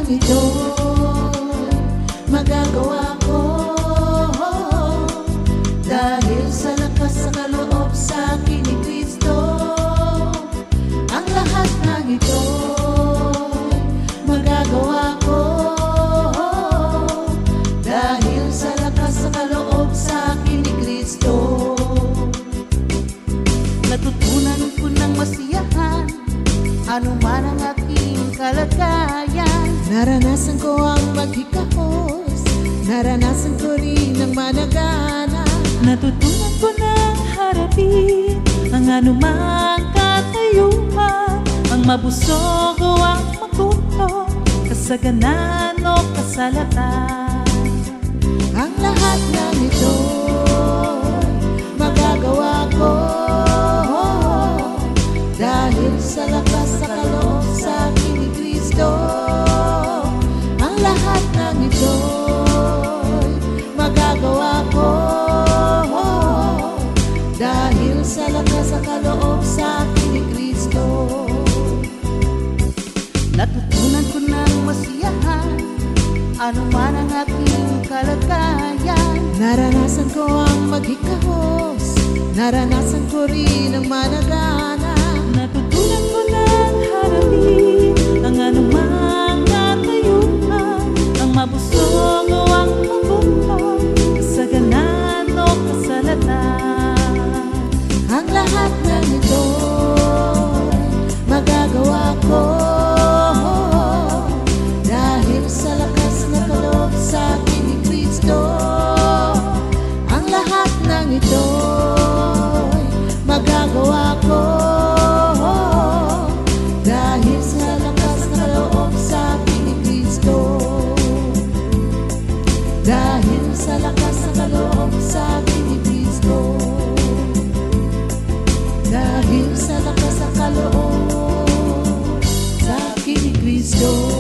ng ito magagawa ko, dahil sa lakas sa kaloob sa akin ni Kristo. Ang lahat ng ito magagawa ko, dahil sa lakas sa kaloob sa akin ni Kristo. Natutunan ko ng masiyahan anuman ang aking kalagayan. Naranasan ko ang maghikahos, naranasan ko rin ang managana. Natutunan ko ng harapin ang anumang katayuan, ang mabusog o ang magulo, kasaganan o kasalatan. Ang lahat ng ito magagawa ko, dahil sa lakas sa kaloob sa akin ni Kristo. Ang lahat ng ito magagawa ko, dahil sa lakas sa kaloob sa akin ni Kristo. Natutunan ko ng masiyahan anuman ang aking kalagayan. Naranasan ko ang maghikahos, naranasan ko rin ang managana. Natutunan ko ng harapin ang anumang katayuan, ang mabusog o ang magulo, kasaganan o kasalatan. Ang lahat ng ito magagawa ko, dahil sa lakas na kaloob sa akin ni Kristo. Ang lahat ng ito magagawa ko, dahil sa lakas na kaloob sa akin ni Kristo. Dahil sa lakas na kaloob sa akin ni Kristo. Dahil sa lakas na kaloob sa akin ni Kristo.